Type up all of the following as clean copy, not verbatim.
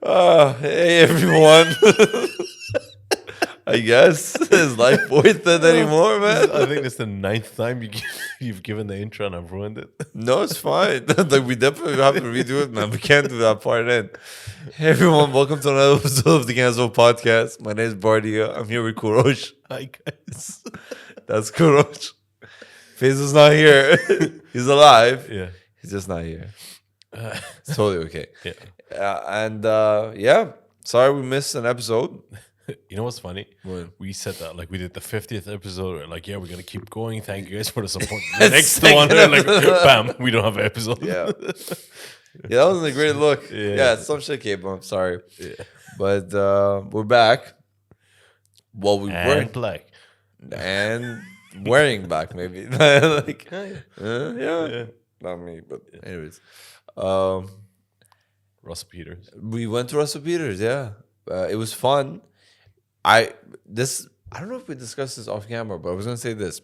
Hey everyone. I guess is life worth it anymore, man? I think it's the 9th time you've given the intro and I've ruined it. No, it's fine. Like we definitely have to redo it, man. We can't do that part in. Hey everyone, welcome to another episode of the Cancellable Podcast. My name is Bardia. I'm here with Kurosh. Hi guys. That's Kurosh. Faze is not here. He's alive. Yeah. He's just not here. It's totally okay. Yeah. Yeah. Sorry we missed an episode. You know what's funny? What? We said that like we did the 50th episode. Like, yeah, we're gonna keep going. Thank you guys for the support. The next Second one, like, bam, we don't have an episode. Yeah. Yeah, that was a great look. Yeah. Some shit came up. Sorry. Yeah. But we're back. Well, we And weren't. black. And wearing back, maybe. Like, Yeah. yeah. Not me, but anyways. Russ Peters. We went to Russell Peters, yeah. It was fun. I don't know if we discussed this off camera, but I was gonna say this.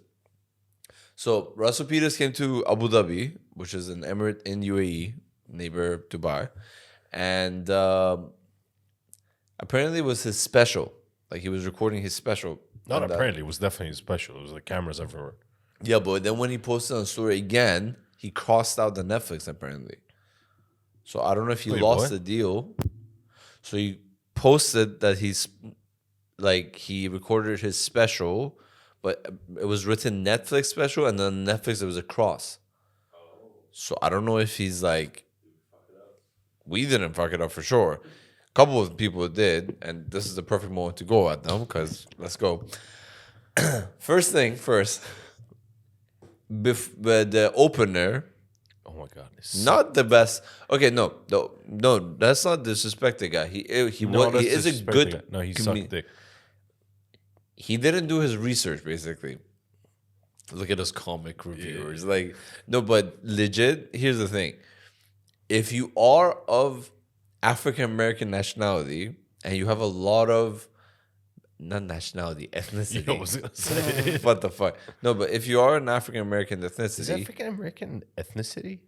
So Russell Peters came to Abu Dhabi, which is an emirate in UAE, neighbor Dubai, and apparently it was his special. Like he was recording his special. Not on that. apparently, it was definitely special. It was like cameras everywhere. Yeah, but then when he posted on story again, he crossed out the Netflix apparently. So I don't know if he lost the deal. So he posted that he recorded his special, but it was written Netflix special, and then Netflix it was a cross. So I don't know if he's like, we didn't fuck it up for sure. A couple of people did, and this is the perfect moment to go at them because let's go. First thing first, the opener. Oh my god. Not the best. Okay, no, that's not disrespect the guy. He is a good. No, he sucked dick. He didn't do his research. Basically, look at us comic reviewers. Yeah. Like no, but legit. Here's the thing: if you are of African American nationality and you have a lot of not nationality ethnicity. You know what I was gonna say. What the fuck? No, but if you are an African American ethnicity, Is African American ethnicity?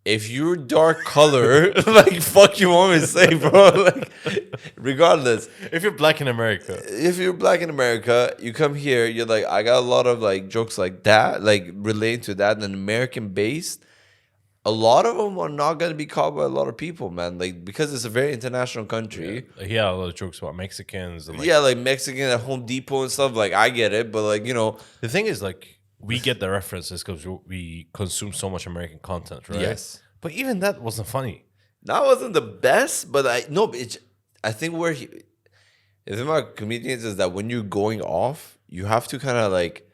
if you're dark color, like fuck you want me to say, bro? Like, regardless, If you're black in America, if you're black in America, you come here, you're like, I got a lot of like jokes like that, like relating to that, and American based. A lot of them are not gonna be caught by a lot of people, man. Like because it's a very international country. like, he had a lot of jokes about Mexicans and like Yeah, like Mexican at Home Depot and stuff. Like I get it, but like the thing is like we get the references because we consume so much American content, right? Yes. But even that wasn't funny. that wasn't the best. But I think where the thing about comedians is that when you're going off, you have to kind of like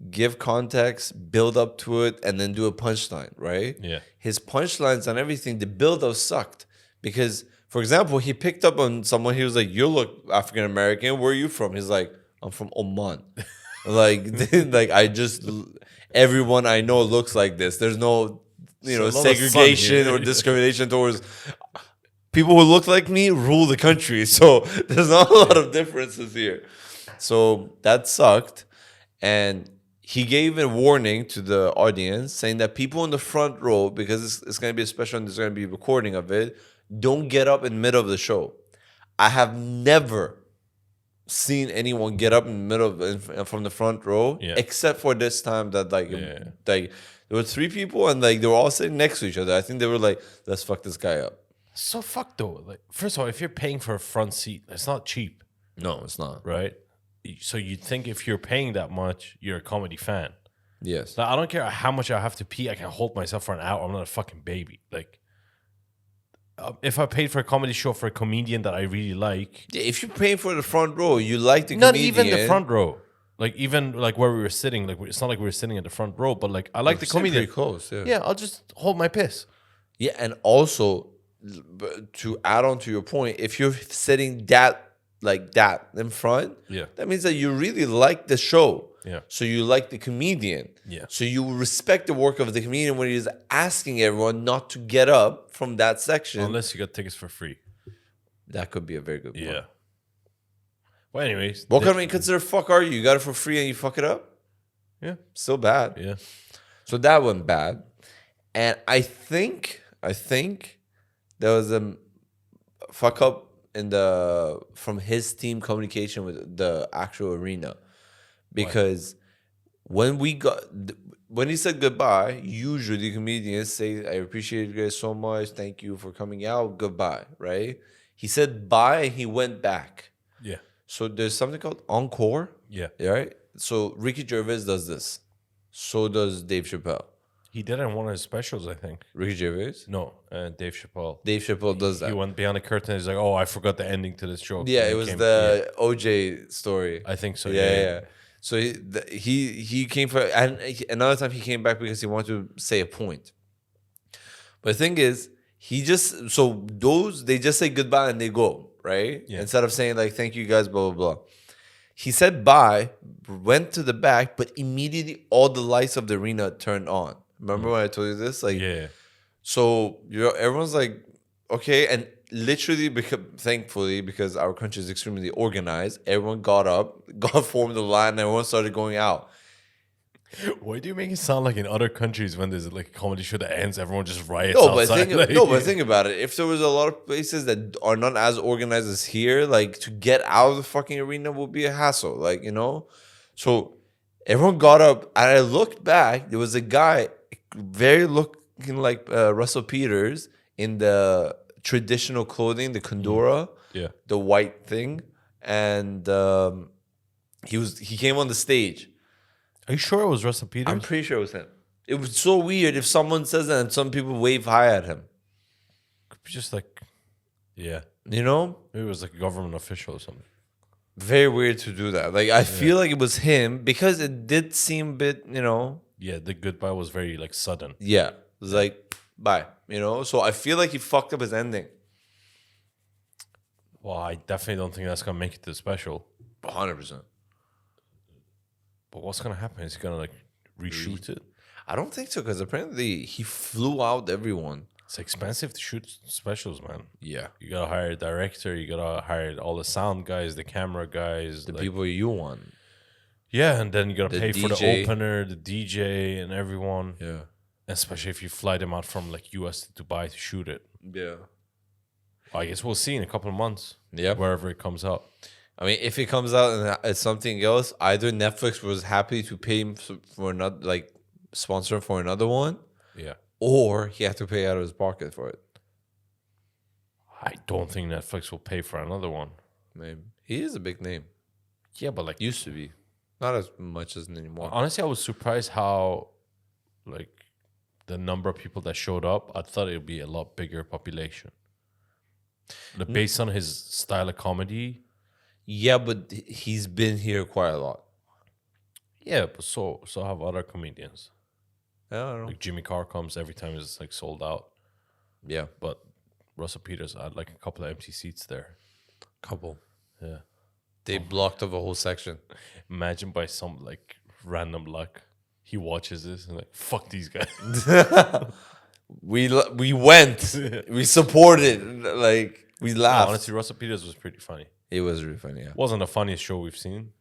give context, build up to it, and then do a punchline, right? Yeah. His punchlines and everything, the build up sucked because, for example, he picked up on someone. He was like, "You look African American. Where are you from?" He's like, "I'm from Oman." like, everyone I know looks like this. There's no, So a lot of sun segregation here. or discrimination towards people who look like me. Rule the country. So there's not a lot of differences here. So that sucked, and he gave a warning to the audience saying that people in the front row, because it's going to be a special and there's going to be a recording of it, don't get up in the middle of the show. I have never seen anyone get up in the middle from the front row, except for this time that like there were 3 people and like they were all sitting next to each other. I think they were like, let's fuck this guy up. So fucked though. Like first of all, if you're paying for a front seat, it's not cheap, No, it's not. right? So you'd think if you're paying that much, you're a comedy fan. Yes. Like, I don't care how much I have to pee. I can hold myself for an hour. I'm not a fucking baby. Like, if I paid for a comedy show for a comedian that I really like, Yeah, if you're paying for the front row, you like the not comedian. even the front row. Like even like where we were sitting. Like it's not like we were sitting at the front row, but like I like the Sitting comedian. pretty close, yeah. Yeah, I'll just hold my piss. Yeah, and also to add on to your point, if you're sitting that in front, Yeah. that means that you really like the show. Yeah. So you like the comedian. Yeah. So you respect the work of the comedian when he's asking everyone not to get up from that section. Unless you got tickets for free. That could be a very good point. Yeah. Well, anyways. What kind of consider fuck are you? You got it for free and you fuck it up? Yeah. Still bad. Yeah. So that went bad. And I think there was fuck up in the from his team communication with the actual arena, because when he said goodbye, usually comedians say, "I appreciate you guys so much. Thank you for coming out. Goodbye." Right? He said bye and he went back. Yeah. So there's something called encore. Yeah. Right? So Ricky Gervais does this. So does Dave Chappelle. He did it in one of his specials, I think. Ricky Gervais? No, Dave Chappelle. Dave Chappelle does that. He went behind the curtain. He's like, "Oh, I forgot the ending to this joke." Yeah, And it was came- the OJ story. I think so. Yeah. So he came for, and another time he came back because he wanted to say a point. But the thing is, they just say goodbye and they go, right? Yeah. Instead of saying like thank you guys, blah blah blah. He said bye, went to the back, but immediately all the lights of the arena turned on. Remember when I told you this? Like, Yeah. so everyone's like, okay, and literally, thankfully, because our country is extremely organized, everyone got up, formed the line, and everyone started going out. Why do you make it sound like in other countries when there's like a comedy show that ends, everyone just riots No, but outside? think about it. If there was a lot of places that are not as organized as here, like to get out of the fucking arena would be a hassle. Like, so everyone got up, and I looked back. There was a guy, very looking like Russell Peters in the traditional clothing, the kondura, the white thing, and he came on the stage. Are you sure it was Russell Peters? I'm pretty sure it was him. It was so weird if someone says that and some people wave hi at him. Just like, yeah. You know? Maybe it was like a government official or something. Very weird to do that. Like, I feel like it was him because it did seem a bit, Yeah, the goodbye was very like sudden. Yeah. It was like, bye. So I feel like he fucked up his ending. Well, I definitely don't think that's gonna make it to the special. 100%. But what's gonna happen? Is he gonna like reshoot it? I don't think so, because apparently he flew out everyone. It's expensive to shoot specials, man. Yeah. You gotta hire a director. You gotta hire all the sound guys, the camera guys, The people you want. Yeah, and then you gotta The pay for the DJ. opener, the DJ, and everyone. Yeah. Especially if you fly them out from like US to Dubai to shoot it. Yeah. I guess we'll see in a couple of months. Yeah. Wherever it comes out. I mean, if it comes out and it's something else, either Netflix was happy to pay him for another, like, sponsor him for another one, Yeah. or he had to pay out of his pocket for it. I don't think Netflix will pay for another one. Maybe. He is a big name. Yeah, but like Used to be. Not as much as anymore. honestly, I was surprised how like the number of people that showed up. I thought it would be a lot bigger population. Based on his style of comedy. Yeah, but he's been here quite a lot. Yeah, but so have other comedians. I don't know. Like Jimmy Carr comes every time it's like sold out. Yeah. But Russell Peters had like a couple of empty seats there. Couple. Yeah. They blocked off a whole section. Imagine by some like random luck, he watches this and like, fuck these guys. We went. We supported. Like, we laughed. Honestly, Russell Peters was pretty funny. It was really funny, yeah. Wasn't the funniest show we've seen.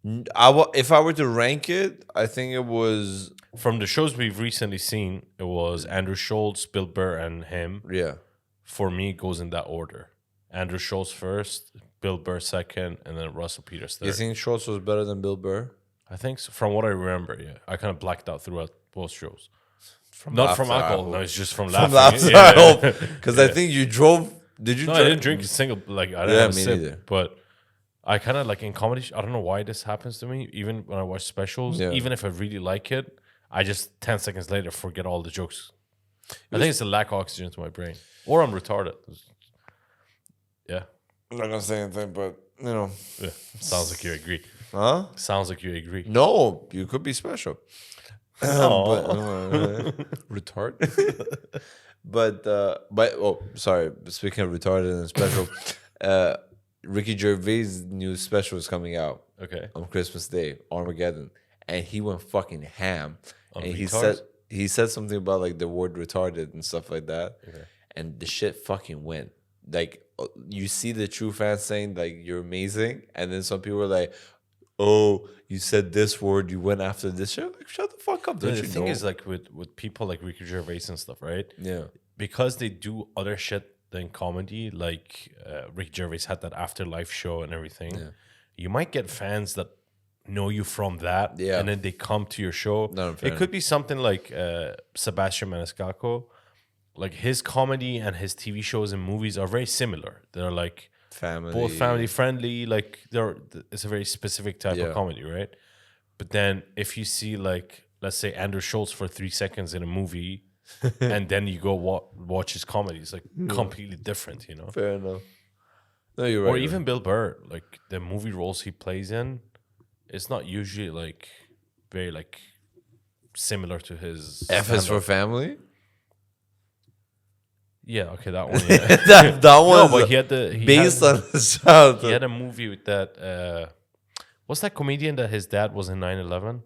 If I were to rank it, I think it was... From the shows we've recently seen, it was Andrew Schultz, Bill Burr, and him. Yeah. For me, it goes in that order. Andrew Schultz first, Bill Burr second, and then Russell Peters third. You think Schultz was better than Bill Burr? I think so. From what I remember, yeah. I kind of blacked out throughout both shows. From Not laughter, from I alcohol. hope. No, it's just from From laughing. laughter, I hope. Because I think you drove... Did you No, I drive? didn't drink a single... Like, I didn't Yeah, have a me sip. neither. But I kind of, like, in comedy... I don't know why this happens to me. Even when I watch specials, Yeah. even if I really like it, I just 10 seconds later forget all the jokes. I think it's a lack of oxygen to my brain. Or I'm retarded. Yeah. I'm not going to say anything, but, Yeah. Sounds like you agree. Huh? Sounds like you agree. No, you could be special. Retard. Sorry. Speaking of retarded and special, Ricky Gervais' new special is coming out Okay. on Christmas Day, Armageddon, and he went fucking ham. On And retards? he said something about like the word retarded and stuff like that, Okay. and the shit fucking went. Like, you see the true fans saying like you're amazing, and then some people were like, "Oh, you said this word, you went after this shit." Like, shut the fuck up! Don't The you thing know? is, like, with people like Ricky Gervais and stuff, right? Yeah. Because they do other shit than comedy. Like Rick Gervais had that Afterlife show and everything. Yeah. You might get fans that know you from that, Yeah. and then they come to your show. No, fair It could be something like Sebastian Maniscalco. Like his comedy and his TV shows and movies are very similar. They're like family. both family friendly. Like it's a very specific type of comedy, right? But then if you see like, let's say Andrew Schultz for 3 seconds in a movie, and then you go watch his comedy, it's like completely different, you know. Fair enough. No, you're right. Or even Bill Burr, like the movie roles he plays in, it's not usually like very like similar to his F is for stand-up. family. Yeah, okay, that one. Yeah. that No, was but he had the based had, on his childhood. he had a movie with that. What's that comedian that his dad was in 9/11?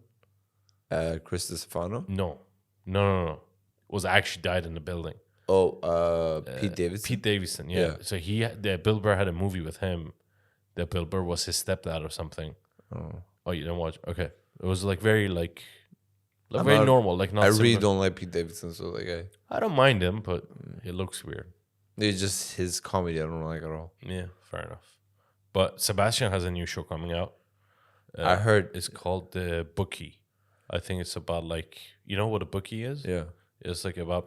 Chris Stefano. No. It was actually died in the building. Oh, Pete Davidson. Pete Davidson, yeah. Yeah. So Bill Burr had a movie with him. That Bill Burr was his stepdad or something. Oh, you didn't watch? Okay, it was like very like very not- normal, like not. I really similar. don't like Pete Davidson, so like I don't mind him, but it looks weird. it's just his comedy I don't like at all. Yeah, fair enough. But Sebastian has a new show coming out. I heard. It's called The Bookie. I think it's about like, you know what a bookie is? Yeah. It's like about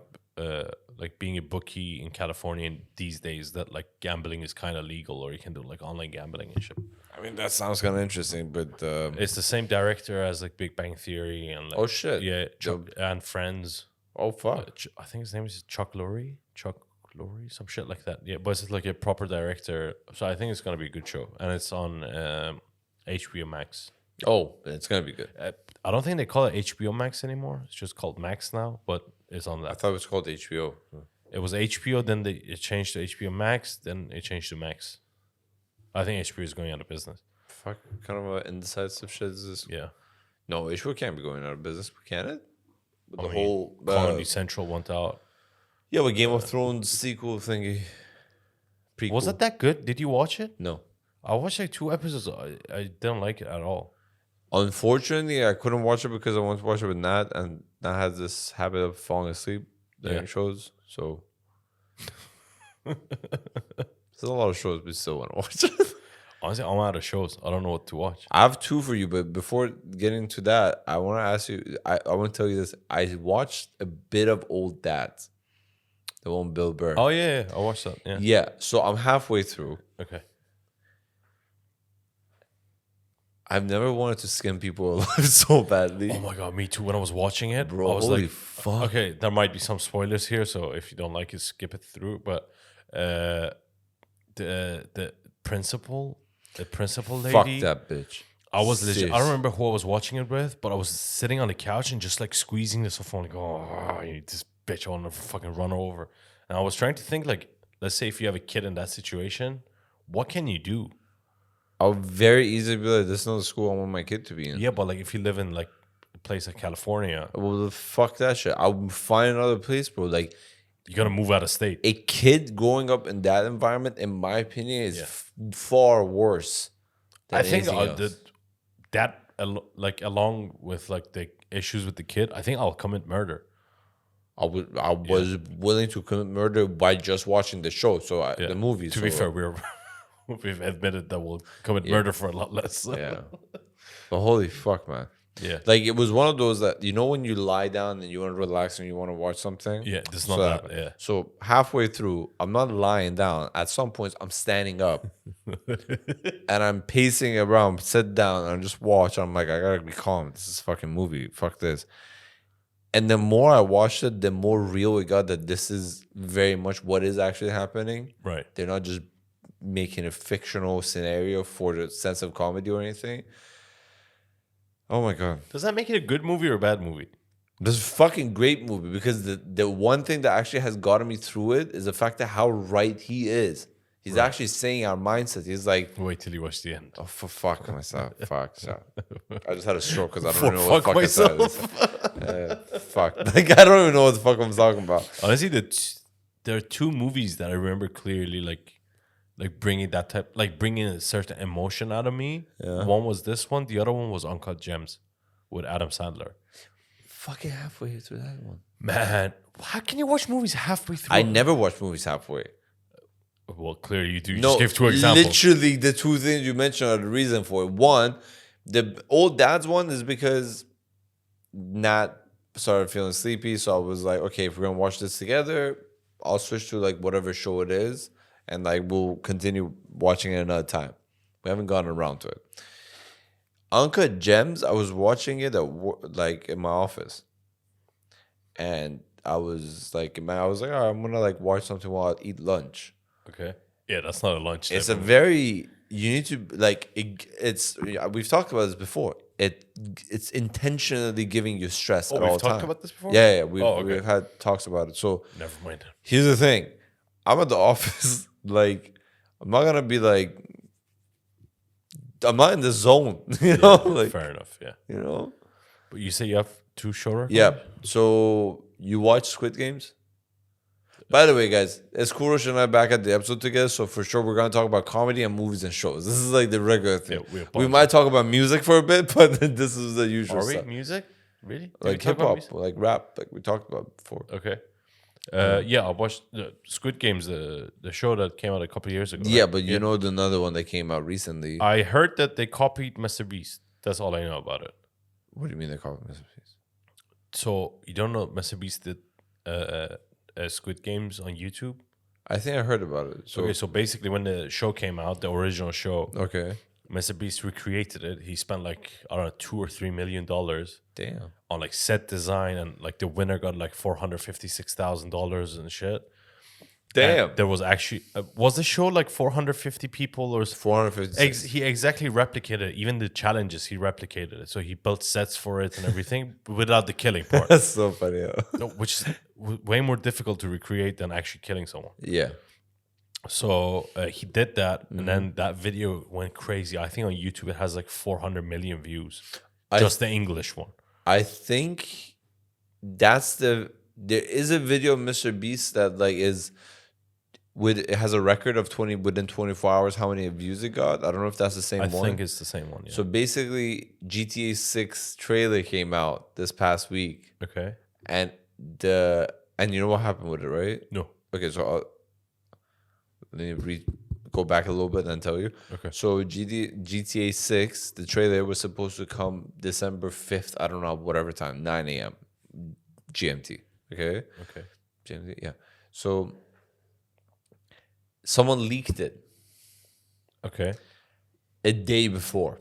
like being a bookie in California these days, that like gambling is kind of legal, or you can do like online gambling and shit. I mean, that sounds kind of interesting, but It's the same director as like Big Bang Theory and like, oh shit. yeah, and Friends. Oh fuck. I think his name is Chuck Lorre, some shit like that. Yeah, but it's like a proper director, so I think it's gonna be a good show, and it's on HBO Max. Oh, it's gonna be good. I don't think they call it HBO Max anymore. It's just called Max now, but it's on I that. thought it was called HBO. It was HBO, then it changed to HBO Max, then it changed to Max. I think HBO is going out of business. Fuck, kind of a indecisive shit is this? Yeah. No, HBO can't be going out of business, can it? With the mean, whole Comedy Central went out. yeah, but Game of Thrones sequel thingy. Prequel. Was it that good? Did you watch it? No. I watched like 2 episodes. I didn't like it at all. Unfortunately, I couldn't watch it because I wanted to watch it with Nat, and Nat has this habit of falling asleep during Yeah. shows. So there's a lot of shows we still want to watch. Honestly, I'm out of shows. I don't know what to watch. I have 2 for you, but before getting to that, I want to ask you. I want to tell you this. I watched a bit of Old Dads, the one with Bill Burr. Oh, yeah. I watched that. Yeah. Yeah, so I'm halfway through. Okay. I've never wanted to skin people alive so badly. Oh, my God. Me too. When I was watching it, Bro, I was holy like, fuck. okay, there might be some spoilers here. So if you don't like it, skip it through. But the principal lady. Fuck that bitch. I was legit. I Serious. don't remember who I was watching it with, but I was sitting on the couch and just like squeezing this phone, like, oh, this bitch, I want to fucking run her over. And I was trying to think, like, let's say if you have a kid in that situation, what can you do? I'll very easily be like, this is not the school I want my kid to be in. Yeah, but like if you live in like a place like California, Well, fuck that shit. I'll find another place, bro. Like, you gotta move out of state. a kid growing up in that environment, in my opinion, is far worse than I think anything else. like along with like the issues with the kid, I think I'll commit murder. I was willing to commit murder by just watching the show, the movie. To be fair, we've admitted that we'll commit murder for a lot less. yeah. But holy fuck, man. Yeah. Like, it was one of those that, you know, when you lie down and you want to relax and you want to watch something? Yeah, this is So not that- that. Yeah. So halfway through, I'm not lying down. At some points, I'm standing up and I'm pacing around, sit down, and I just watch. I'm like, I gotta be calm. This is a fucking movie. Fuck this. And the more I watched it, the more real it got that this is very much what is actually happening. Right. They're not just making a fictional scenario for the sense of comedy or anything. Oh my God. Does that make it a good movie or a bad movie? This is a fucking great movie because the one thing that actually has gotten me through it is the fact that how right he is. He's actually saying our mindset. He's like, Wait till you watch the end. oh, for fuck myself. Fuck. So. I just had a stroke because I For don't know what the fuck fuck I said. myself. Fuck. Like, I don't even know what the fuck I'm talking about. Honestly, there are 2 movies that I remember clearly, like bringing that type, like bringing a certain emotion out of me. Yeah. One was this one. The other one was Uncut Gems with Adam Sandler. Fucking halfway through that one. Man, how can you watch movies halfway through? I never watch movies halfway. Well, clearly you do. You No, just gave two examples. literally the two things you mentioned are the reason for it. One, the old dad's one is because Nat started feeling sleepy, so I was like, okay, if we're gonna watch this together, I'll switch to like whatever show it is, and like we'll continue watching it another time. We haven't gotten around to it. Uncut Gems, I was watching it at like in my office, and I was like, all right, I'm gonna like watch something while I eat lunch. Okay. Yeah, that's not a lunch. It's a very you need to like it's we've talked about this before. It's intentionally giving you stress at all we've talked times. about this before? Yeah, we've had talks about it. So Never mind. here's the thing. I'm at the office, like I'm not gonna be like I'm not in the zone. You know? Like Fair enough, yeah. you know? But you say you have two show Yeah. So you watch Squid Games? By the way, guys, it's Kurosh and I back at the episode together, so for sure we're gonna talk about comedy and movies and shows. This is like the regular thing. Yeah, we might talk about music for a bit, but this is the usual Are we? stuff. Music? Really? Did Like we talk hip about hop, music? like rap, like we talked about before. Okay. Yeah, I watched the Squid Games, the show that came out a couple of years ago. Yeah, right? but you know the another one that came out recently. I heard that they copied Mr. Beast. That's all I know about it. What do you mean they call it Mr. Beast? So you don't know Mr. Beast did Squid Games on YouTube? I think I heard about it. So Okay, so basically when the show came out, the original show, okay, Mr. Beast recreated it. He spent like, I don't know, $2 or $3 million damn. on like set design, and like the winner got like $456,000 and shit. Damn. And there was actually was the show like 450 people or 450. he exactly replicated it. Even the challenges he replicated it. So he built sets for it and everything without the killing part. That's so funny. Yeah. No, which is way more difficult to recreate than actually killing someone. Yeah. So he did that, and then that video went crazy. I think on YouTube it has like 400 million views, just the English one. I think that's there is a video of Mr. Beast that like is it has a record of 20 within 24 hours how many views it got. I don't know if that's the same I one. think it's the same one. Yeah. So basically GTA 6 trailer came out this past week, Okay. and you know what happened with it, right? No. Okay, so let me go back a little bit and tell you. Okay. So GTA 6, the trailer was supposed to come December 5th, I don't know, whatever time, 9 a.m. GMT. Okay? Okay. GMT, yeah. So someone leaked it Okay. a day before.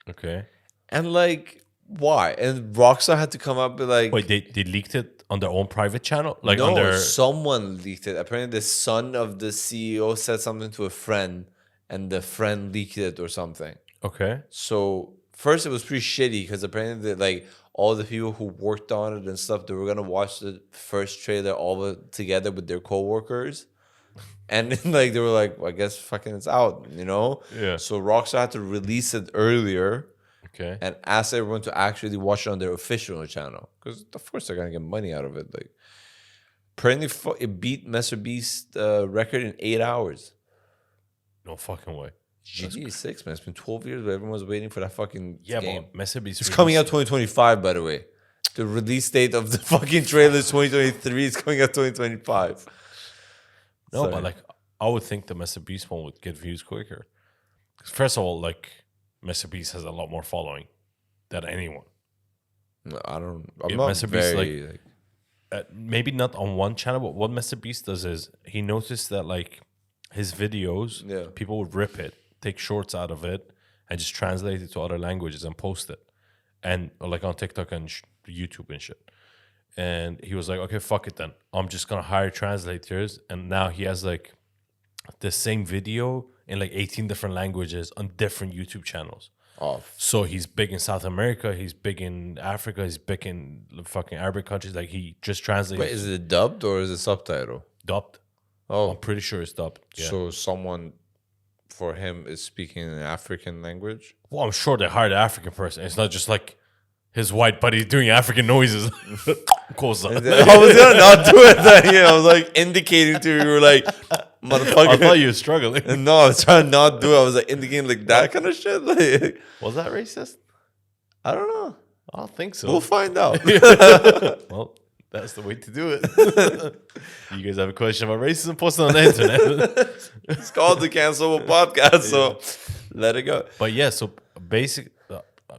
Okay. And like, why? And Rockstar had to come up with like, Wait, they leaked it on their own private channel? Like no, on their... someone leaked it. Apparently, the son of the CEO said something to a friend, and the friend leaked it or something. Okay. So first, it was pretty shitty because apparently, like all the people who worked on it and stuff, they were gonna watch the first trailer all together with their coworkers, and then, like they were like, well, "I guess fucking it's out," you know? Yeah. So Rockstar had to release it earlier. Okay. And ask everyone to actually watch it on their official channel, because of course they're gonna get money out of it. Like, apparently, it beat Mr. Beast's record in 8 hours. No fucking way. GTA 6, man, it's been 12 years, but everyone's waiting for that fucking game. But Mr. Beast It's coming out 2025, by the way. The release date of the fucking trailer is 2023. It's coming out 2025. No, Sorry. but like I would think the Mr. Beast one would get views quicker. 'Cause first of all, like Mr. Beast has a lot more following than anyone. No, I'm Yeah, not Mr. Beast, very. Maybe not on one channel, but what Mr. Beast does is he noticed that like his videos, Yeah. people would rip it, take shorts out of it, and just translate it to other languages and post it, and like on TikTok and YouTube and shit. And he was like, okay, fuck it then. I'm just gonna hire translators, and now he has like the same video in like 18 different languages on different YouTube channels. Off. So he's big in South America, he's big in Africa, he's big in fucking Arabic countries. Like he just translates. Wait, is it dubbed or is it subtitle? dubbed? Oh, I'm pretty sure it's dubbed. Yeah. so someone for him is speaking an African language? Well, I'm sure they hired an African person. It's not just like his white buddy doing African noises. Cosa. I was gonna not do it then. Yeah, I was like indicating to you, you were like, motherfucker. I thought you were struggling. No, I was trying to not do it. I was like indicating like that kind of shit. Like, Was that racist? I don't know. I don't think so. We'll find out. Well, That's the way to do it. You guys have a question about racism? Post it on the internet. It's called the Cancelable Podcast, so let it go. But yeah, so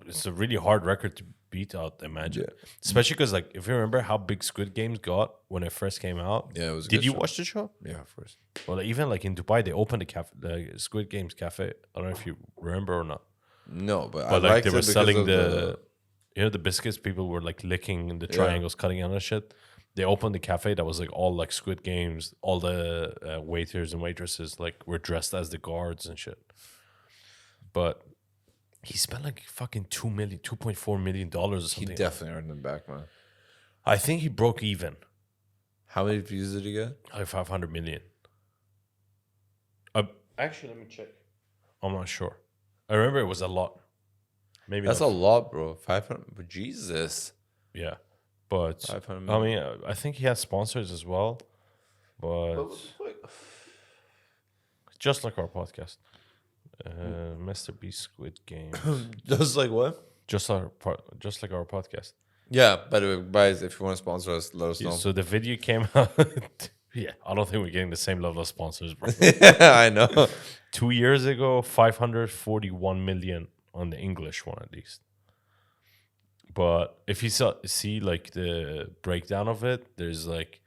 it's a really hard record to beat out, imagine. Yeah. Especially because, like, if you remember how big Squid Games got when it first came out. Yeah, it was a Did good you show. watch the show? Yeah, of course. Well, even like in Dubai, they opened the Squid Games cafe. I don't know if you remember or not. No, but I But like liked they it were because selling of the the biscuits people were like licking the triangles, cutting out and shit. They opened the cafe that was like all like Squid Games. All the waiters and waitresses like were dressed as the guards and shit. But he spent like fucking $2.4 million or He something. definitely earned them back, man. I think he broke even. How many views did he get? Like 500 million. Actually, let me check. I'm not sure. I remember it was a lot. Maybe That's not. a lot, bro. 500. But Jesus. Yeah, but 500 I mean, I think he has sponsors as well. But just like our podcast, Mr. Beast Squid Game, Just like what? just like our podcast. Yeah, by the way, guys, if you want to sponsor us, let us know. So the video came out. Yeah, I don't think we're getting the same level of sponsors, bro. Yeah, I know. 2 years ago, 541 million on the English one at least. But if you see like the breakdown of it, there's like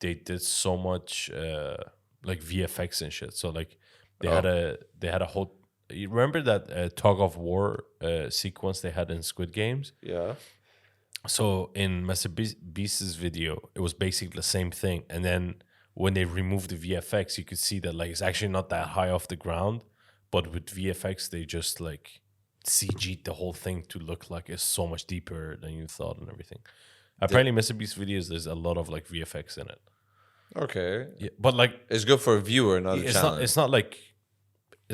they did so much like VFX and shit. So like they had a whole. You remember that tug of war sequence they had in Squid Games? Yeah. So in Mr. Beast's video, it was basically the same thing. And then when they removed the VFX, you could see that like it's actually not that high off the ground. But with VFX, they just like CG'd the whole thing to look like it's so much deeper than you thought and everything. Apparently, Mr. Beast videos, there's a lot of like VFX in it. Okay. Yeah, but like It's good for a viewer, not a challenge. it's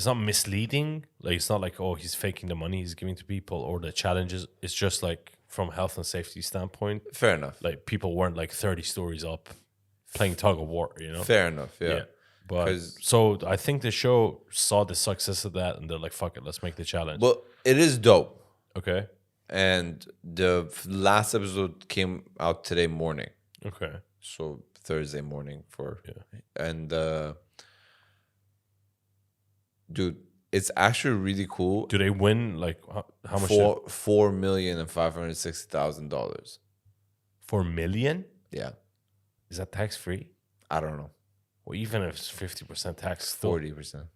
not misleading. Like it's not like, oh, he's faking the money he's giving to people or the challenges. It's just like from health and safety standpoint, Fair enough. like people weren't like 30 stories up playing tug of war, you know? Fair enough, yeah. But 'Cause- so I think the show saw the success of that and they're like, fuck it, let's make the challenge. But it is dope. Okay. And the last episode came out today morning. Okay. So Thursday morning for Yeah. and dude, it's actually really cool. Do they win like how much? $4,560,000. 4 million? Yeah. Is that tax free? I don't know. Well, even if it's 50% tax, still, 40%.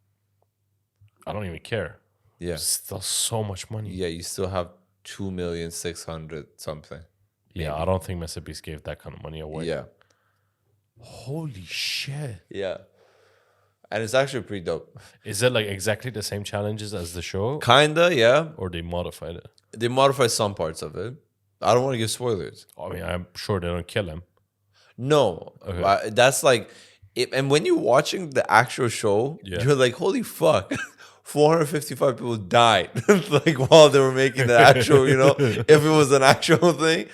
I don't even care. Yeah. It's still so much money. Yeah, you still have 2,600,000 something. Yeah, I don't think Mr. Beast gave that kind of money away. Yeah. Holy shit. Yeah. And it's actually pretty dope. Is it like exactly the same challenges as the show? Kinda, yeah. Or they modified it? They modify some parts of it. I don't want to give spoilers. I mean, I'm sure they don't kill him. No. Okay. That's like and when you're watching the actual show, Yeah. you're like, holy fuck. 455 people died like while they were making the actual, if it was an actual thing.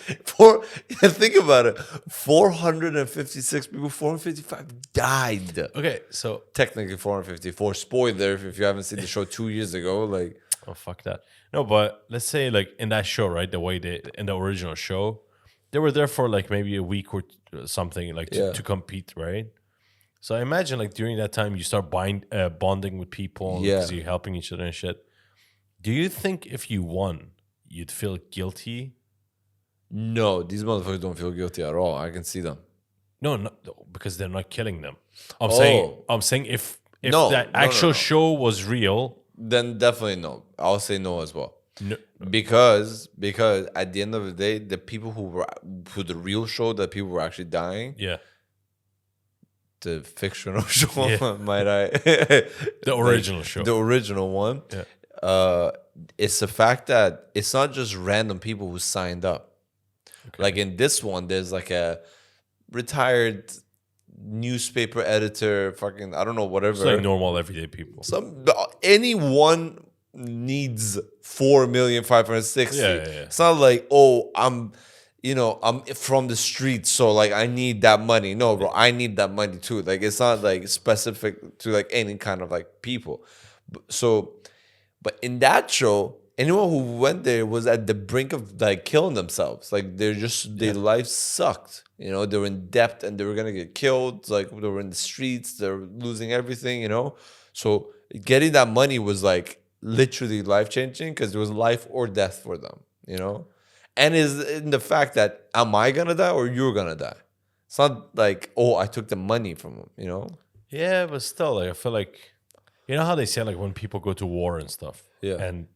Think about it. 456 people, 455 died. Okay, so Technically 454. Spoiler if you haven't seen the show 2 years ago. Like, oh fuck that. No, but let's say like in that show, right? The way they in the original show, they were there for like maybe a week or something, like to compete, right? So I imagine like during that time you start bonding with people because you're helping each other and shit. Do you think if you won, you'd feel guilty? no, these motherfuckers don't feel guilty at all. I can see them. No, because they're not killing them. I'm Oh. saying if No, that no, actual no. show was real, Then definitely no. I'll say no as well. no, Because at the end of the day, the people who the real show that people were actually dying, yeah, the fictional show, Yeah. might I? the original show. The original one. Yeah. It's the fact that it's not just random people who signed up. Okay. Like in this one, there's like a retired newspaper editor, fucking I don't know, whatever. It's like normal everyday people. Anyone needs 4,560,000. Yeah. It's not like, oh, I'm from the streets, so like I need that money. No, bro, I need that money too. Like it's not like specific to like any kind of like people. But in that show, anyone who went there was at the brink of like killing themselves. Like their lives sucked. You know, they were in debt and they were gonna get killed. Like they were in the streets, they're losing everything. You know, so getting that money was like literally life changing because it was life or death for them. You know, and is in the fact that am I gonna die or you're gonna die? It's not like, oh, I took the money from them. You know. Yeah, but still, like, I feel like, you know how they say like when people go to war and stuff, Yeah. and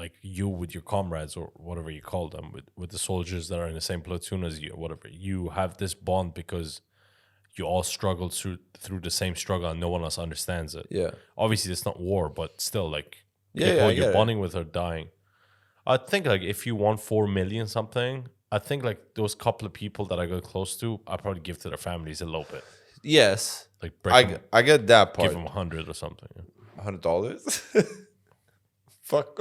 like you with your comrades or whatever you call them, with the soldiers that are in the same platoon as you or whatever, you have this bond because you all struggled through the same struggle and no one else understands it. Yeah. Obviously, it's not war, but still, like, Yeah, people I you're get it. bonding with are dying. I think like if you won 4 million something, I think like those couple of people that I got close to, I probably give to their families a little bit. Yes. Like break I get that part. give them 100 or something. $100? Fuck,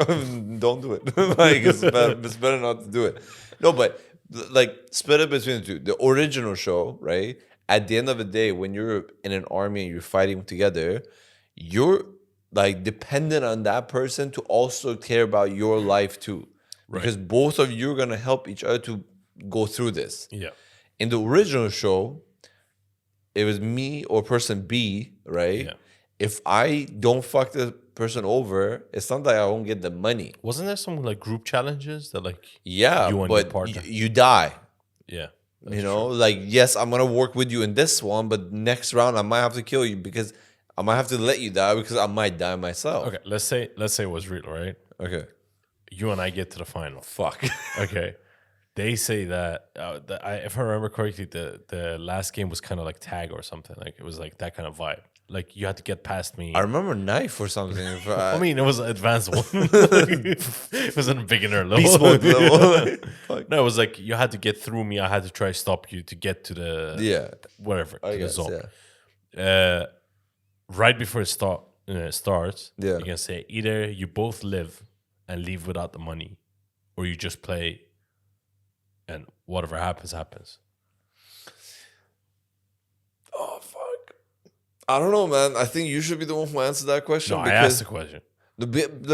don't do it. Like it's better not to do it. No, but like split it between the two. The original show, right? At the end of the day, when you're in an army and you're fighting together, you're like dependent on that person to also care about your life too, because both of you are gonna help each other to go through this. Yeah. In the original show, it was me or person B, right? Yeah. If I don't fuck the person over, it's not that I won't get the money. Wasn't there some like group challenges that like Yeah, you and your but partner? you die. Yeah. You know, like, yes, I'm gonna work with you in this one, but next round I might have to kill you because I might have to let you die because I might die myself. Okay, let's say it was real, right? Okay. You and I get to the final. Fuck. Okay. They say that, if I remember correctly, the last game was kind of like tag or something. Like it was like that kind of vibe. Like you had to get past me. I remember knife or something. I mean, it was an advanced one. It wasn't a beginner level. Beast mode level. Fuck. No, it was like you had to get through me. I had to try to stop you to get to the whatever I to guess, the zone. Right before it starts, Yeah. you can say either you both live and leave without the money, or you just play, and whatever happens, happens. Oh, fuck. I don't know, man. I think you should be the one who answered that question. No, I asked the question. Let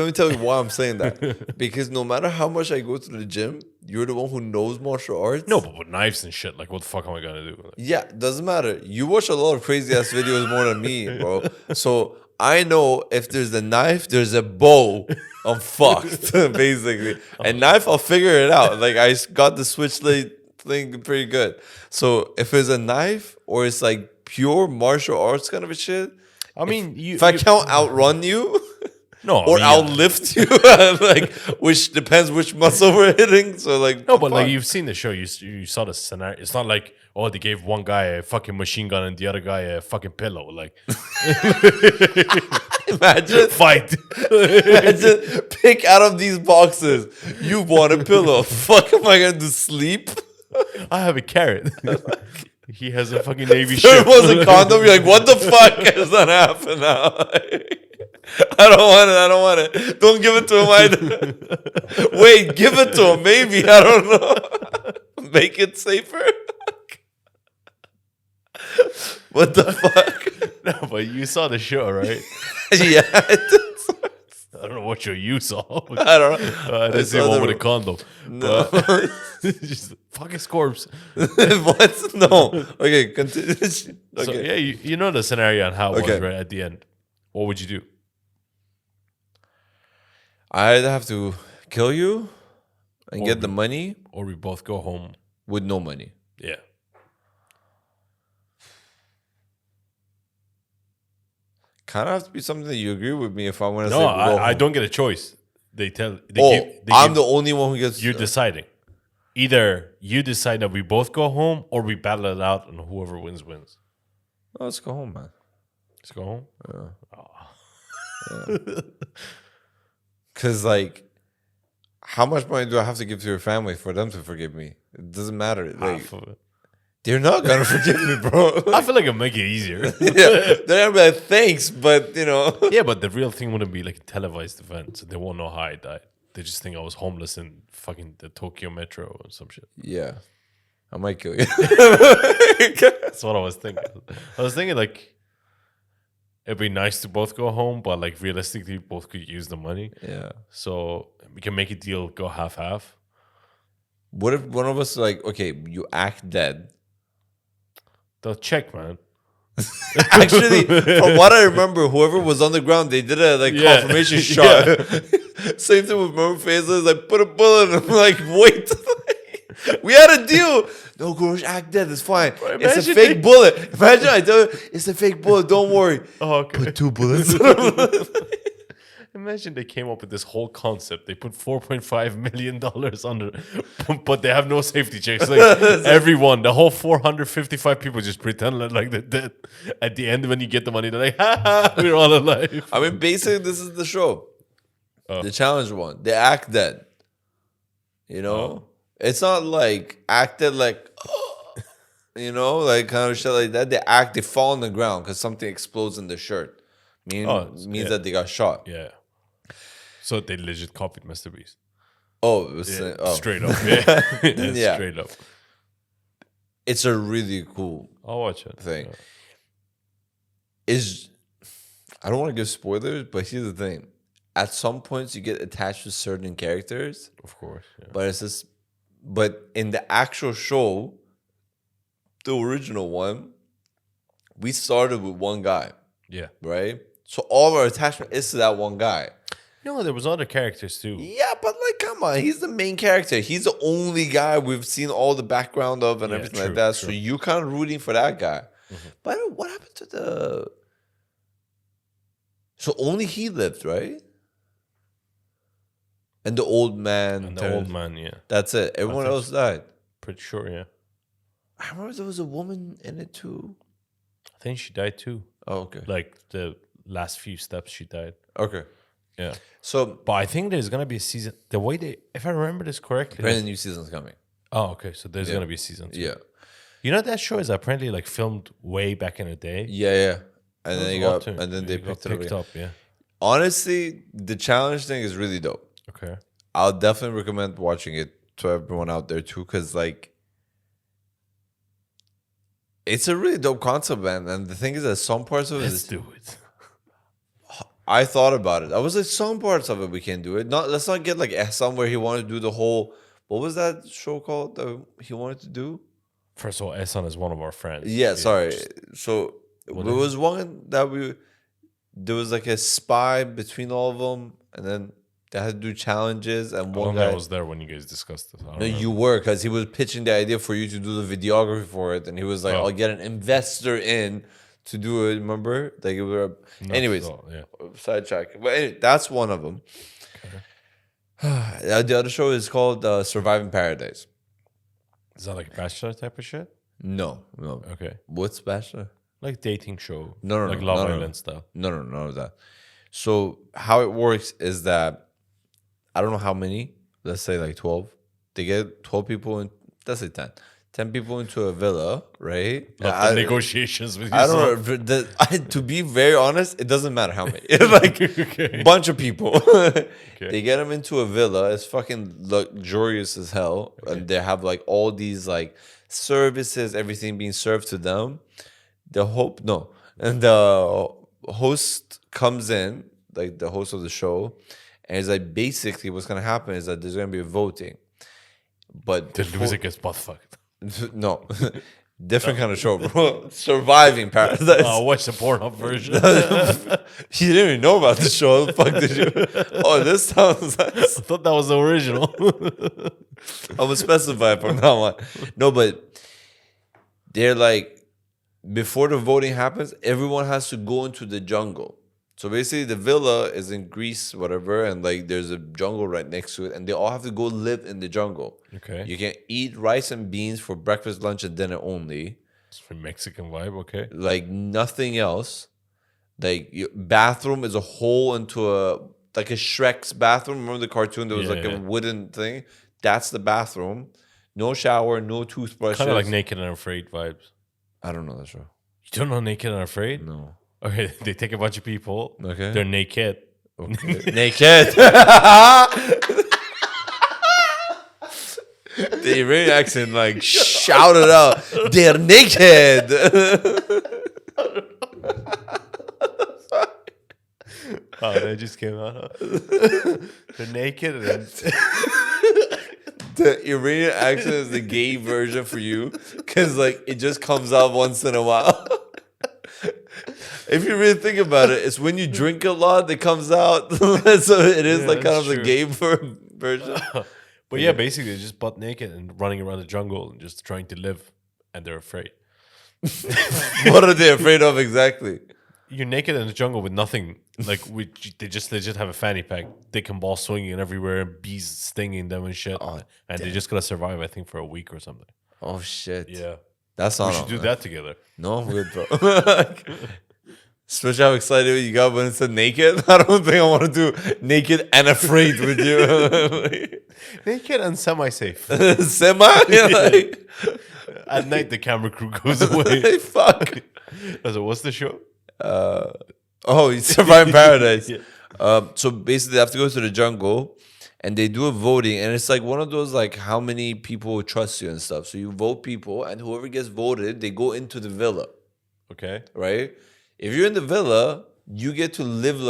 me tell you why I'm saying that. Because no matter how much I go to the gym, you're the one who knows martial arts. No, but with knives and shit, like what the fuck am I gonna do? Like, Yeah, doesn't matter. You watch a lot of crazy ass videos more than me, bro. So I know if there's a knife, there's a bow. I'm fucked, basically. And knife, I'll figure it out. Like I got the switchblade thing pretty good. So if it's a knife or it's like pure martial arts kind of a shit, I mean, if I can't outrun you. No, Or I I'll mean, lift you, like which depends which muscle we're hitting. So like no, but like fuck. you've seen the show, you saw the scenario. It's not like, oh, they gave one guy a fucking machine gun and the other guy a fucking pillow. Like, imagine fight. imagine pick out of these boxes. You want a pillow? Fuck, am I gonna do sleep? I have a carrot. He has a fucking Navy There ship. was a condom. You're like, what the fuck is that happen now? I don't want it. I don't want it. Don't give it to him either. Wait, give it to him. Maybe. I don't know. Make it safer. What the fuck? No, but you saw the show, right? Yeah. I don't know what show you saw. I don't know. I didn't see saw one the- with a condom. No. But just fucking corpse. What? No. Okay, continue. Okay. So yeah, you know the scenario and how it Okay. was right at the end. What would you do? I'd have to kill you and Or get the money Or we both go home. with no money. Yeah. Kind of have to be something that you agree with me if I want to No, say I don't get a choice. They tell. I'm the only one who gets. You're deciding. Either you decide that we both go home, or we battle it out, and whoever wins wins. Oh, let's go home, man. Let's go home. Because, like, how much money do I have to give to your family for them to forgive me? It doesn't matter. Like, Half of it. they're not gonna forgive me, bro. I feel like it'll make it easier. Yeah, they're gonna be like, thanks, but you know. Yeah, but the real thing wouldn't be like a televised event, so they won't know how I died. They just think I was homeless in fucking the Tokyo Metro or some shit. Yeah, I might kill you. That's what I was thinking. I was thinking like, it'd be nice to both go home, but like realistically, both could use the money. Yeah. So we can make a deal, go half. What if one of us like, okay, you act dead? They'll check, man. Actually, from what I remember, whoever was on the ground, they did a confirmation shot. Same thing with remember Faisal, like put a bullet and I'm like, wait. We had a deal. No, Gorosh, act dead. It's fine. Bro, it's a fake bullet. Imagine I tell you, it's a fake bullet. Don't worry. Oh, okay. Put 2 bullets. Imagine they came up with this whole concept. They put $4.5 million under, but they have no safety checks. Like everyone, the whole 455 people just pretend like they're dead. At the end, when you get the money, they're like, ha ha, we're all alive. I mean, basically, this is the show. The challenge one. They act dead. You know? It's not like acted like, you know, like kind of shit like that. They fall on the ground because something explodes in the shirt. Means that they got shot. Yeah. So they legit copied Mr. Beast. Oh, it was Straight up. Yeah. Yeah. Straight up. It's a really cool I'll watch it. thing. Yeah. I don't want to give spoilers, but here's the thing. At some points, you get attached to certain characters. Of course. Yeah. But in the actual show, the original one, we started with one guy. Yeah. Right? So all of our attachment is to that one guy. No, there was other characters too. Yeah, but like, come on. He's the main character. He's the only guy we've seen all the background of and everything like that. True. So you kind of rooting for that guy. Mm-hmm. But what happened to the... So only he lived, right? And the old man. Yeah. That's it. Everyone else died. Pretty sure, yeah. I remember there was a woman in it too. I think she died too. Oh, okay. Like the last few steps, she died. Okay. Yeah. So, but I think there's gonna be a season. The way if I remember this correctly, apparently, new season's coming. Oh, okay. So there's gonna be a season 2. Yeah. You know that show is apparently like filmed way back in the day. Yeah. And then they picked it up. Yeah. Honestly, the challenge thing is really dope. Okay. I'll definitely recommend watching it to everyone out there too, because like, it's a really dope concept, man. And the thing is that some parts of Let's do it. I thought about it. I was like, some parts of it we can do it. Let's not get like Ehsan where he wanted to do the whole. What was that show called that he wanted to do? First of all, Ehsan is one of our friends. Yeah, sorry. So there was one that there was like a spy between all of them, and then they had to do challenges. And one guy was there when you guys discussed this. No, you were, because he was pitching the idea for you to do the videography for it, and he was like, "I'll get an investor in to do it." Remember? Like, it was. Anyways, sidetrack. But anyway, that's one of them. Okay. The other show is called Surviving Paradise. Is that like a Bachelor type of shit? No. Okay. What's Bachelor? Like dating show. No. Like Love Island stuff. No, none of that. So how it works is that I don't know how many. Let's say like 12. They get 12 people in. Let's say 10. 10 people into a villa, right? Negotiations with you. I don't know. To be very honest, it doesn't matter how many. Like, bunch of people. They get them into a villa. It's fucking luxurious as hell. Okay. And they have like all these like services, everything being served to them. And the host comes in, like the host of the show, and he's like, basically what's going to happen is that there's going to be a voting. But the loser gets butt fucked. No, different kind of show, bro. Surviving Paradise. I'll watch the Pornhub version. You didn't even know about the show. The fuck did you? Oh, this sounds nice. I thought that was the original. I will specify from now on. No, but they're like, before the voting happens, everyone has to go into the jungle. So basically, the villa is in Greece, whatever, and like there's a jungle right next to it, and they all have to go live in the jungle. Okay. You can eat rice and beans for breakfast, lunch, and dinner only. It's for Mexican vibe, okay. Like nothing else. Like your bathroom is a hole into like a Shrek's bathroom. Remember the cartoon? There was a wooden thing. That's the bathroom. No shower, no toothbrushes. Kind of like Naked and Afraid vibes. I don't know that show. You don't know Naked and Afraid? No. Okay, they take a bunch of people. Okay. They're naked. Okay. Naked. The Iranian accent like shouted out, "They're naked." Oh, they just came out. Huh? They're naked and The Iranian accent is the gay version for you, because like it just comes out once in a while. If you really think about it, it's when you drink a lot that comes out. So it is Yeah, like kind that's of the true. gay version. But yeah, basically they're just butt naked and running around the jungle and just trying to live, and they're afraid. What are they afraid of exactly? You're naked in the jungle with nothing. Like they just have a fanny pack. They can ball swinging everywhere, bees stinging them and shit, and they just gotta survive. I think for a week or something. Oh shit! Yeah, That's we not. should do that together. No, I'm good, bro. Especially how excited you got when it said naked. I don't think I want to do naked and afraid with you. Naked and semi-safe. Semi? Like, At night, the camera crew goes away. fuck. So what's the show? Oh, you survive in paradise. Yeah. So basically, they have to go to the jungle, and they do a voting, and it's like one of those like how many people trust you and stuff. So you vote people, and whoever gets voted, they go into the villa, Okay. right? If you're in the villa, you get to live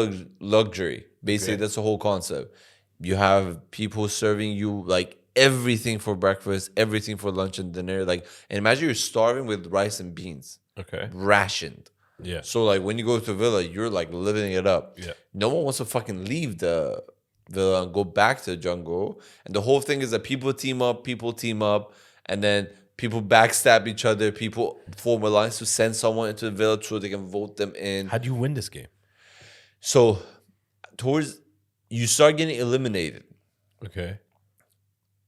luxury. Basically, Okay. that's the whole concept. You have people serving you like everything for breakfast, everything for lunch and dinner. Like, and imagine you're starving with rice and beans, Okay. rationed. Yeah. So like when you go to the villa, you're like living it up. Yeah. No one wants to fucking leave the villa and go back to the jungle. And the whole thing is that people team up, and then people backstab each other. People form alliance to send someone into the villa so they can vote them in. How do you win this game? So towards you start getting eliminated. Okay.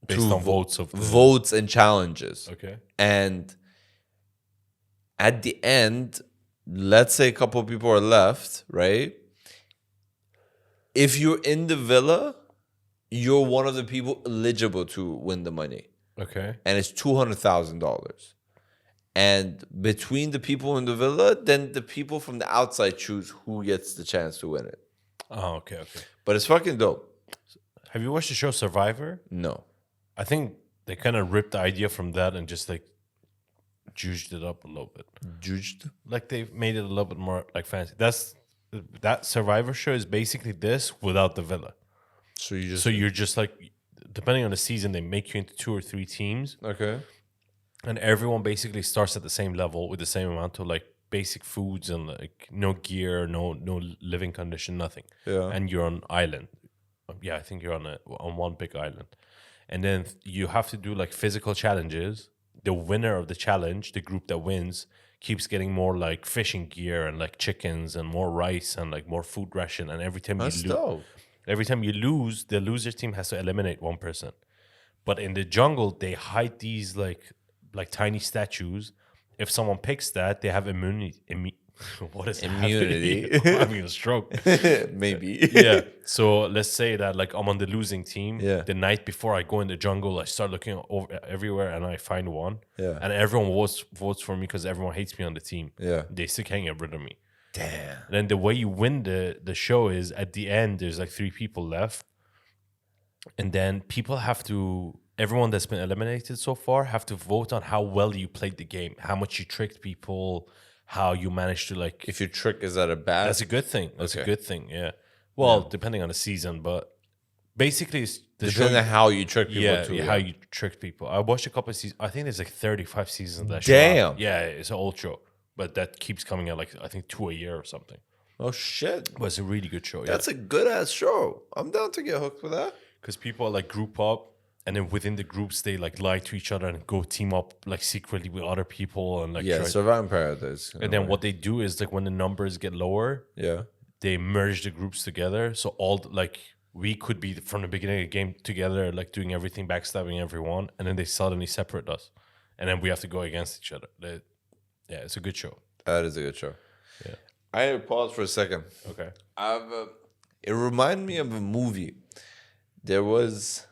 Based through on votes of votes and challenges. Okay. And at the end, let's say a couple of people are left, right? If you're in the villa, you're one of the people eligible to win the money. Okay. And it's $200,000. And between the people in the villa, then the people from the outside choose who gets the chance to win it. Oh, okay, okay. But it's fucking dope. Have you watched the show Survivor? No. I think they kind of ripped the idea from that and just like juiced it up a little bit. Judged? Like they made it a little bit more like fancy. That Survivor show is basically this without the villa. So you just... So you're just like, depending on the season, they make you into 2 or 3 teams, Okay. and everyone basically starts at the same level with the same amount of like basic foods and like no gear, no living condition, nothing. Yeah. And you're on island. Yeah, I think you're on one big island, and then you have to do like physical challenges. The winner of the challenge, the group that wins, keeps getting more like fishing gear and like chickens and more rice and like more food ration. And every time That's you lose, dope. every time you lose, the loser team has to eliminate one person. But in the jungle, they hide these like tiny statues. If someone picks that, they have immunity. What is Immunity. happening? I'm having a stroke. Maybe. Yeah. So let's say that like I'm on the losing team. Yeah. The night before I go in the jungle, I start looking over everywhere and I find one. Yeah. And everyone votes for me because everyone hates me on the team. Yeah. They still can't get rid of me. Damn. And then the way you win the show is at the end, there's like 3 people left. And then people have to, everyone that's been eliminated so far have to vote on how well you played the game, how much you tricked people, how you managed to like. If your trick is that a bad... That's a good thing. That's a Okay. good thing, yeah. Well, depending on the season, but basically it's the show. Depending on how you trick people Yeah, too. yeah, how you tricked people. I watched a couple of seasons. I think there's like 35 seasons of that show. Damn. Yeah, it's an old show. But that keeps coming out like, I think 2 a year or something. Oh, shit. But it's a really good show, yeah. That's a good-ass show. I'm down to get hooked with that. Because people like group up, and then within the groups they like lie to each other and go team up like secretly with other people and like Yeah, try- Survivor in Paradise. and then what they do is like when the numbers get lower, Yeah. they merge the groups together. So all like we could be from the beginning of the game together, like doing everything, backstabbing everyone, and then they suddenly separate us, and then we have to go against each other. Yeah, it's a good show. That is a good show. Yeah. I had to pause for a second. Okay. It reminded me of a movie. There was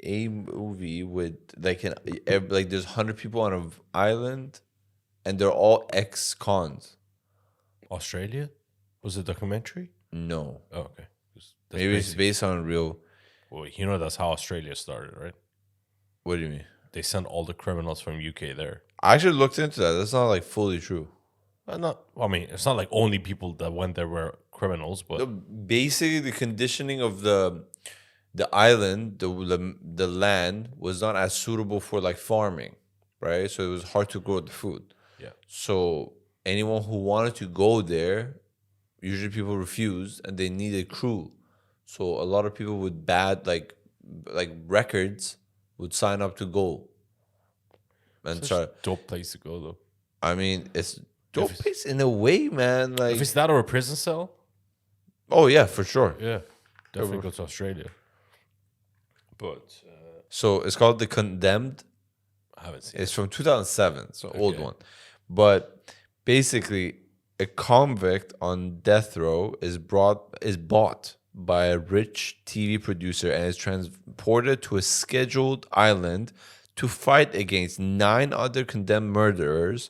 a movie with like there's 100 people on an island, and they're all ex-cons. Australia was a documentary. No, Oh, okay. That's maybe it's basic. based on real. Well, you know that's how Australia started, right? What do you mean? They sent all the criminals from UK there. I actually looked into that. That's not like fully true. Not. I mean, it's not like only people that went there were criminals, but Basically, the conditioning of the island, the land was not as suitable for like farming, right? So it was hard to grow the food. yeah. So anyone who wanted to go there, usually people refused, and they needed crew. So a lot of people with bad like records would sign up to go and Such try. a dope place to go though. I mean, it's dope it's- place in a way, man. Like, If it's that or a prison cell, oh yeah, for sure. yeah, definitely go to Australia. But So it's called The Condemned. I haven't seen It's from 2007, so old Okay. one. But basically, a convict on death row is bought by a rich TV producer and is transported to a scheduled island to fight against 9 other condemned murderers.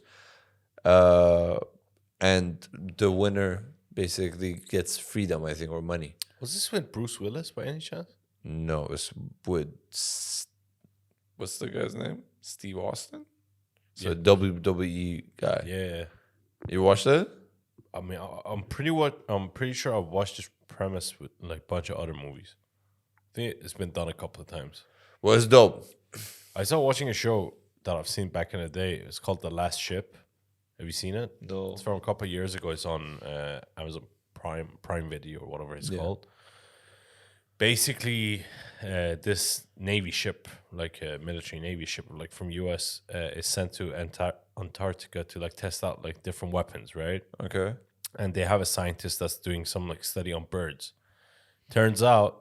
And the winner basically gets freedom, I think, or money. Was this with Bruce Willis by any chance? No, it's with what's the guy's name? Steve Austin. So Yeah. WWE guy. Yeah. You watched it? I mean, I'm pretty sure I've watched this premise with like a bunch of other movies. I think it's been done a couple of times. Well, it's dope. I started watching a show that I've seen back in the day. It's called The Last Ship. Have you seen it? No. It's from a couple of years ago. It's on Amazon Prime Video or whatever it's called. Basically, this Navy ship, like a military Navy ship, like from US, is sent to Antarctica to like test out like different weapons, right? Okay. And they have a scientist that's doing some like study on birds. Turns out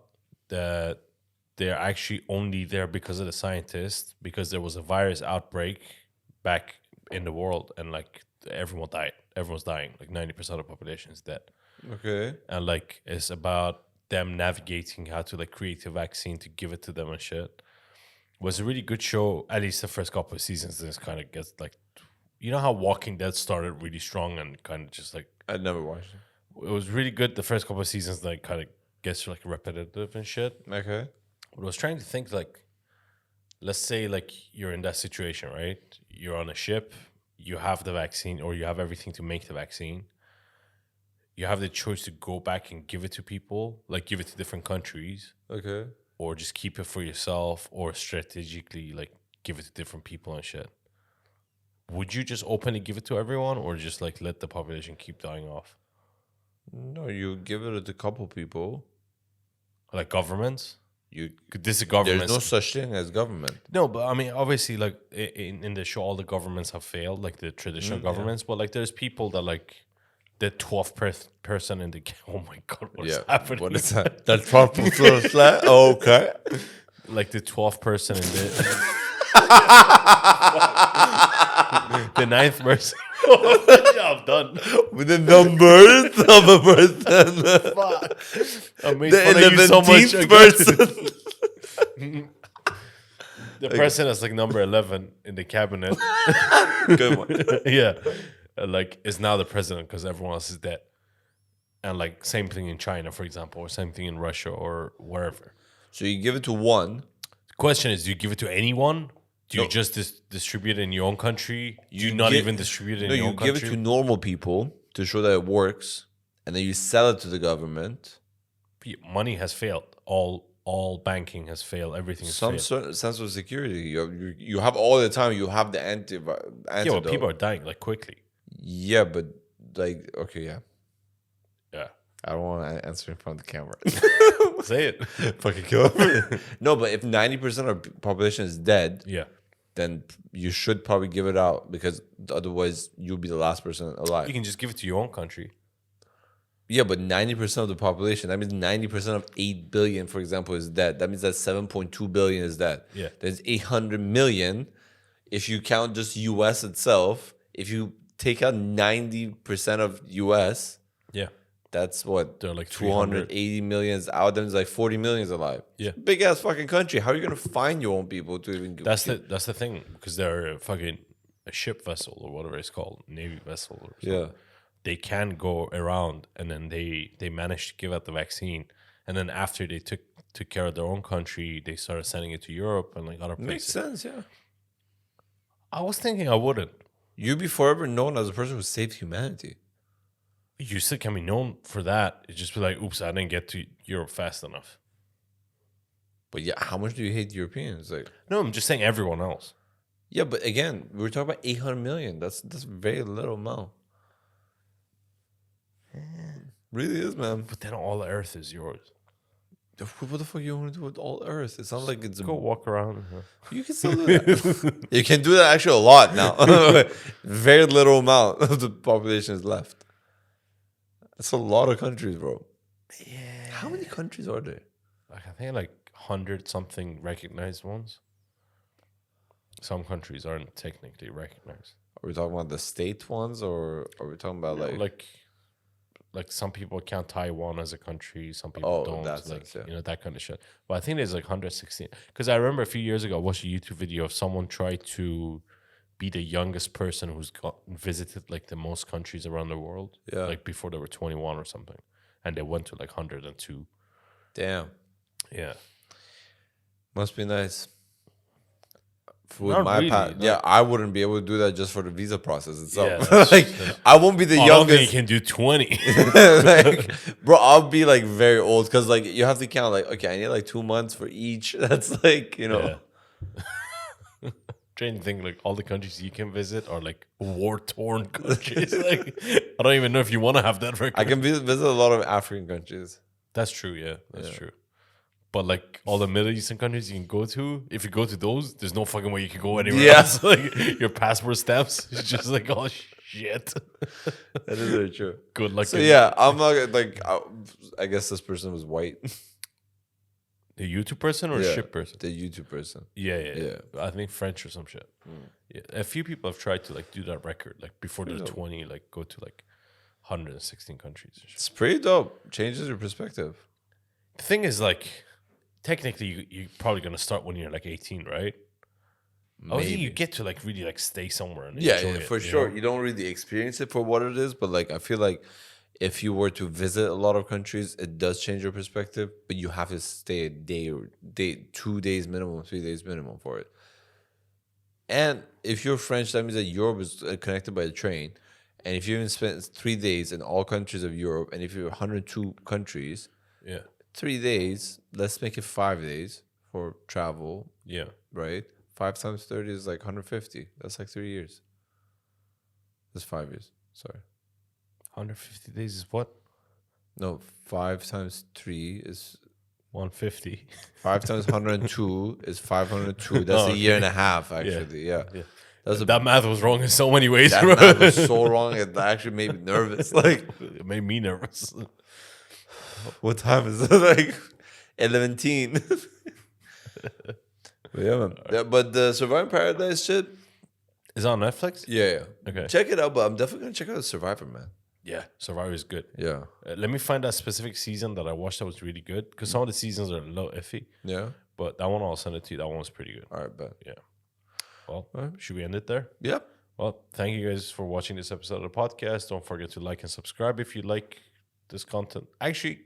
that they're actually only there because of the scientist, because there was a virus outbreak back in the world, and like everyone died. Everyone's dying. Like 90% of the population is dead. Okay. And like it's about them navigating how to like create a vaccine to give it to them and shit. It was a really good show, at least the first couple of seasons. This kind of gets like, you know how Walking Dead started really strong and kind of just like, I never watched it. it was really good the first couple of seasons, like kind of gets like repetitive and shit. Okay. But I was trying to think like, let's say like you're in that situation, right? You're on a ship, you have the vaccine or you have everything to make the vaccine. You have the choice to go back and give it to people, like give it to different countries, Okay. or just keep it for yourself, or strategically like give it to different people and shit. Would you just openly give it to everyone, or just like let the population keep dying off? No, you give it to a couple people. Like governments? You This is governments. There's no such thing as government. No, but I mean, obviously, like in the show, all the governments have failed, like the traditional governments. But like, there's people that like the 12th person in the. Oh my god, what is happening? What is that? That's proper flat. Okay. Like the 12th person in the. The 9th person. Job done. With the numbers of a person. Fuck. I made The fun of you so much. 11th person. The person that's like number 11 in the cabinet. Good one. Yeah. Like is now the president because everyone else is dead. And like same thing in China, for example, or same thing in Russia or wherever. So you give it to one. The question is, do you give it to anyone? Do you No. just distribute it in your own country? Do you You not gi- even distribute it in No, your you own give country? it to normal people to show that it works, and then you sell it to the government. Money has failed. All banking has failed. Everything has Some failed. certain sense of security. You have all the time. You have the Yeah, antidote. but people are dying like quickly. Yeah, but like, okay, yeah. Yeah. I don't want to answer in front of the camera. Say it. Fucking kill me. No, but if 90% of the population is dead, Yeah. then you should probably give it out because otherwise you'll be the last person alive. You can just give it to your own country. Yeah, but 90% of the population, that means 90% of 8 billion, for example, is dead. That means that 7.2 billion is dead. Yeah. There's 800 million. If you count just US itself, if you take out 90% of US, Yeah. that's what? They're like 300. 280 million is out. Then there's like 40 million is alive. Yeah. Big ass fucking country. How are you going to find your own people to even That's the thing, because they're a ship vessel or whatever it's called, Navy vessel or something. Yeah. They can go around, and then they managed to give out the vaccine, and then after they took care of their own country, they started sending it to Europe and like other Makes places. sense, yeah. I was thinking I wouldn't. You'd be forever known as a person who saved humanity. You still can be known for that. It's just be like, oops, I didn't get to Europe fast enough. But yeah, how much do you hate Europeans? Like, No, I'm just saying everyone else. yeah, but again, we're talking about 800 million. That's very little amount. Really is, man. But then all the Earth is yours. What the fuck you want to do with all Earth? It sounds like it's Go walk around. You can still do that. You can do that actually a lot now. Very little amount of the population is left. That's a lot of countries, bro. Yeah. How many countries are there? I think like 100 something recognized ones. Some countries aren't technically recognized. Are we talking about the state ones, or are we talking about like some people count Taiwan as a country, some people don't. That like sense, yeah. you know, that kind of shit. But I think there's like 116. Because I remember a few years ago, I watched a YouTube video of someone tried to be the youngest person who's visited like the most countries around the world. Yeah. Like before they were 21 or something, and they went to like 102. Damn, Yeah. must be nice. With Not my really, path, no. yeah, I wouldn't be able to do that just for the visa process itself. Yeah, like, I won't be the I don't think youngest. you can do 20. Like, bro, I'll be like very old because like you have to count like, okay, I need like 2 months for each. That's like, you know. Yeah. Trying to think like all the countries you can visit are like war-torn countries. Like I don't even know if you want to have that record. I can visit a lot of African countries. That's true. Yeah, that's Yeah. true. But like all the Middle Eastern countries you can go to, if you go to those, there's no fucking way you can go anywhere Yeah. else. Like your passport stamps, it's just like oh shit. That is very true. Good luck. So yeah, I'm not gonna, like. I guess this person was white. The YouTube person or Yeah, ship person? the YouTube person. Yeah. I think French or some shit. Yeah, a few people have tried to like do that record, like before they're 20, like go to like 116 countries. And shit. It's pretty dope. Changes your perspective. The thing is, like, technically, you're probably gonna start when you're like 18, right? I don't think you Maybe. get to like really like stay somewhere and Yeah, enjoy yeah, it, for you sure. know? You don't really experience it for what it is, but like I feel like if you were to visit a lot of countries, it does change your perspective. But you have to stay a day or 2 days minimum, 3 days minimum for it. And if you're French, that means that Europe is connected by a train. And if you even spent 3 days in all countries of Europe, and if you're 102 countries, Yeah, 3 days, let's make it 5 days for travel, yeah. right? 5 times 30 is like 150. That's like 3 years. That's 5 years. Sorry. 150 days is what? No, 5 times 3 is 150. 5 times 102 is 502. That's Oh, a year okay. and a half, actually. Yeah. Yeah. That's That math was wrong in so many ways, that bro. math was so wrong. It actually made me nervous. Like, It made me nervous. what time is it? Like 11. But yeah, man. Yeah, but the Survivor Paradise shit, Is it on Netflix? yeah. Okay. Check it out, but I'm definitely going to check out Survivor, man. Yeah, Survivor is good. Yeah. Let me find that specific season that I watched that was really good because some of the seasons are a little iffy, Yeah. but that one I'll send it to you. That one was pretty good. All right, bet. Well, Alright. should we end it there? Yep. Well, thank you guys for watching this episode of the podcast. Don't forget to like and subscribe if you like this content. Actually,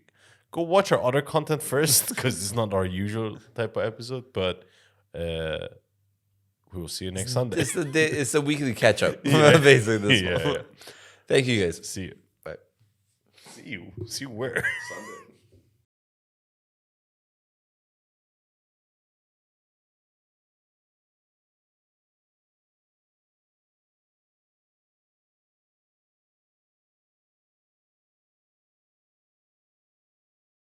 go watch our other content first because it's not our usual type of episode, but we will see you next Sunday. It's a weekly catch up, Yeah. basically. This Yeah, one. yeah. Thank you guys. See you. Bye. See you. See you where? Sunday.